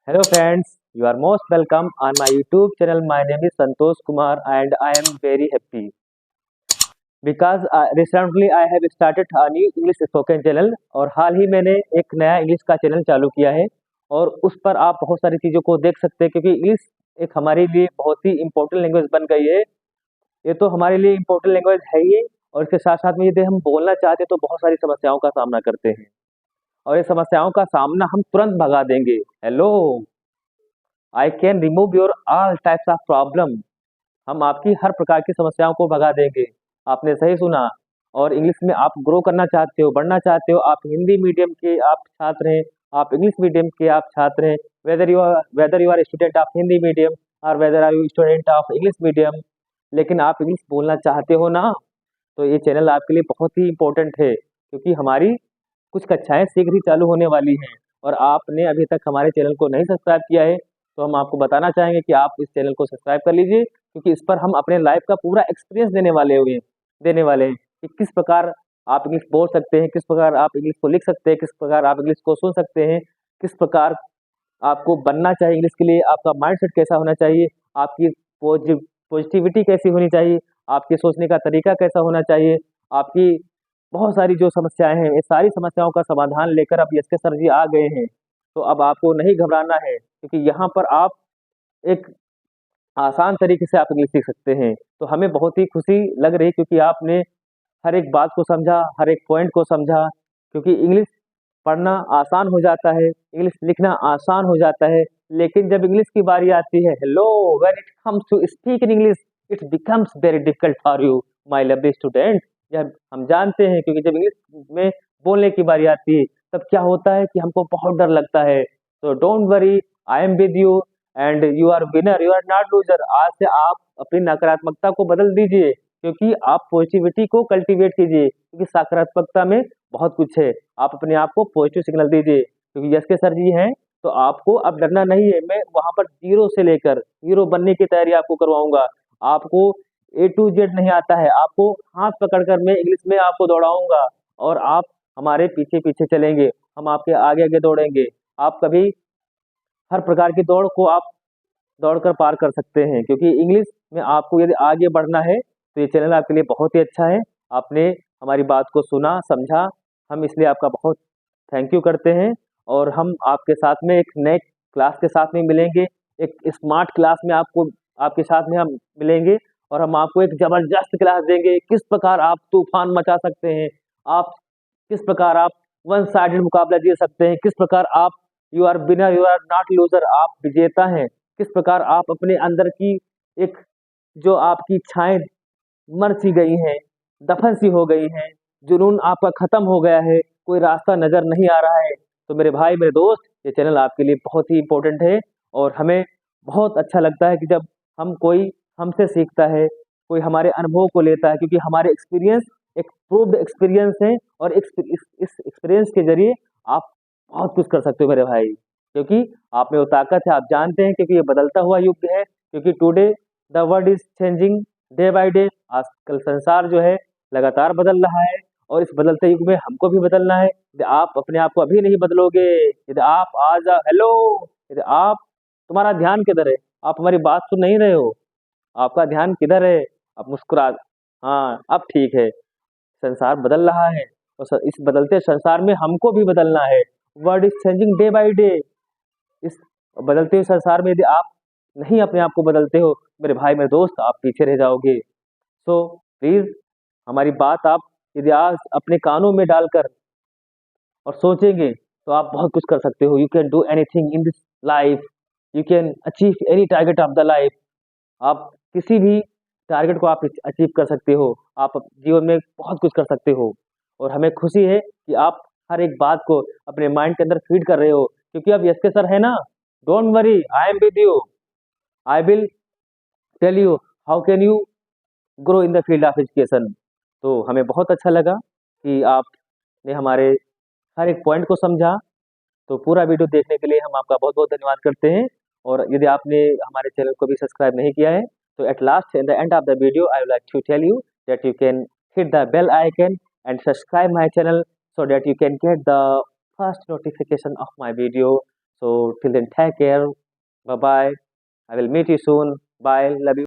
Hello friends, you are most welcome on my YouTube channel. My name is Santosh Kumar and I am very happy because recently I have started a new English spoken channel और हाल ही मैंने एक नया English का channel चालू किया है और उस पर आप बहुत सारी चीज़ों को देख सकते हैं क्योंकि इंग्लिश एक हमारे लिए बहुत ही इम्पोर्टेंट लैंग्वेज बन गई है। ये तो हमारे लिए इम्पोर्टेंट लैंग्वेज है ही और इसके साथ साथ में यदि हम बोलना चाहते हैं तो बहुत सारी समस्याओं का सामना करते हैं और ये समस्याओं का सामना हम तुरंत भगा देंगे। Hello, I can remove your all types of problem. हम आपकी हर प्रकार की समस्याओं को भगा देंगे। आपने सही सुना। और इंग्लिश में आप ग्रो करना चाहते हो, बढ़ना चाहते हो, आप हिंदी मीडियम के आप छात्र हैं, आप इंग्लिश मीडियम के आप छात्र हैं, whether you are student of Hindi medium और whether are you student of English medium, लेकिन आप इंग्लिश बोलना चाहते हो ना, तो ये चैनल आपके लिए बहुत ही इम्पोर्टेंट है क्योंकि हमारी कुछ कक्षाएं शीघ्र ही चालू होने वाली हैं और आपने अभी तक हमारे चैनल को नहीं सब्सक्राइब किया है तो हम आपको बताना चाहेंगे कि आप इस चैनल को सब्सक्राइब कर लीजिए क्योंकि इस पर हम अपने लाइफ का पूरा एक्सपीरियंस देने वाले हैं कि किस प्रकार आप इंग्लिश बोल सकते हैं, किस प्रकार आप इंग्लिश को लिख सकते हैं, किस प्रकार आप इंग्लिश को सुन सकते हैं, किस प्रकार आपको बनना चाहिए इंग्लिश के लिए, आपका माइंडसेट कैसा होना चाहिए, आपकी पॉजिटिविटी कैसी होनी चाहिए, आपके सोचने का तरीका कैसा होना चाहिए, आपकी बहुत सारी जो समस्याएं हैं, ये सारी समस्याओं का समाधान लेकर अब यस के सर जी आ गए हैं। तो अब आपको नहीं घबराना है क्योंकि यहाँ पर आप एक आसान तरीके से आप इंग्लिश सीख सकते हैं। तो हमें बहुत ही खुशी लग रही क्योंकि आपने हर एक बात को समझा, हर एक पॉइंट को समझा क्योंकि इंग्लिश पढ़ना आसान हो जाता है, इंग्लिश लिखना आसान हो जाता है, लेकिन जब इंग्लिश की बारी आती है, hello, when it comes to speak in English it becomes very difficult for you my lovely student. जब हम जानते हैं क्योंकि जब इंग्लिश में बोलने की बारी आती है तब क्या होता है कि हमको बहुत डर लगता है। तो don't worry, I am with you and you are winner, you are not loser. आज से आप अपनी नकारात्मकता को बदल दीजिए क्योंकि आप पॉजिटिविटी को कल्टीवेट कीजिए क्योंकि सकारात्मकता में बहुत कुछ है। आप अपने आप को पॉजिटिव सिग्नल दीजिए क्योंकि यस के सर जी हैं तो आपको अब डरना नहीं है। मैं वहां पर जीरो से लेकर हीरो बनने की तैयारी आपको करवाऊंगा। आपको ए टू जेड नहीं आता है, आपको हाथ पकड़कर मैं इंग्लिश में आपको दौड़ाऊंगा और आप हमारे पीछे पीछे चलेंगे, हम आपके आगे आगे दौड़ेंगे। आप कभी हर प्रकार की दौड़ को आप दौड़कर पार कर सकते हैं क्योंकि इंग्लिश में आपको यदि आगे बढ़ना है तो ये चैनल आपके लिए बहुत ही अच्छा है। आपने हमारी बात को सुना, समझा, हम इसलिए आपका बहुत थैंक यू करते हैं और हम आपके साथ में एक नए क्लास के साथ में मिलेंगे, एक स्मार्ट क्लास में आपको आपके साथ में हम मिलेंगे और हम आपको एक ज़बरदस्त क्लास देंगे, किस प्रकार आप तूफान मचा सकते हैं, आप किस प्रकार आप वन साइडेड मुकाबला जीत सकते हैं, किस प्रकार आप you are winner, you are not loser, आप विजेता हैं, किस प्रकार आप अपने अंदर की एक जो आपकी इच्छाएं मर सी गई हैं, दफन सी हो गई हैं, जुनून आपका खत्म हो गया है, कोई रास्ता नजर नहीं आ रहा है, तो मेरे भाई मेरे दोस्त ये चैनल आपके लिए बहुत ही इम्पोर्टेंट है और हमें बहुत अच्छा लगता है कि जब कोई हमसे सीखता है, कोई हमारे अनुभव को लेता है क्योंकि हमारे एक्सपीरियंस एक प्रूव्ड एक्सपीरियंस है और इस एक्सपीरियंस के जरिए आप बहुत कुछ कर सकते हो मेरे भाई क्योंकि आप में वो ताकत है, आप जानते हैं क्योंकि ये बदलता हुआ युग है क्योंकि today the world is changing day by day. आजकल संसार जो है लगातार बदल रहा है और इस बदलते युग में हमको भी बदलना है। यदि आप अपने आप को अभी नहीं बदलोगे, यदि आप आज हेलो, यदि आप तुम्हारा ध्यान किधर है, आप हमारी बात सुन नहीं रहे हो, आपका ध्यान किधर है, आप मुस्कुरा, हाँ अब ठीक है। संसार बदल रहा है और इस बदलते संसार में हमको भी बदलना है। World is changing day by day. इस बदलते हुए संसार में यदि आप नहीं अपने आप को बदलते हो मेरे भाई मेरे दोस्त, आप पीछे रह जाओगे। सो प्लीज हमारी बात आप यदि आज अपने कानों में डालकर और सोचेंगे तो आप बहुत कुछ कर सकते हो। You can do anything in this life, you can achieve any target of the life. आप किसी भी टारगेट को आप अचीव कर सकते हो, आप जीवन में बहुत कुछ कर सकते हो और हमें खुशी है कि आप हर एक बात को अपने माइंड के अंदर फीड कर रहे हो क्योंकि अब यस के सर है ना। Don't worry, I am with you, I will tell you how can you grow in the field of education. तो हमें बहुत अच्छा लगा कि आपने हमारे हर एक पॉइंट को समझा। तो पूरा वीडियो देखने के लिए हम आपका बहुत बहुत धन्यवाद करते हैं और यदि आपने हमारे चैनल को भी सब्सक्राइब नहीं किया है तो at last in the end of the video I would like to tell you that you can hit the bell icon and subscribe my channel so that you can get the first notification of my video. So till then, take care. Bye bye. I will meet you soon. Bye. Love you.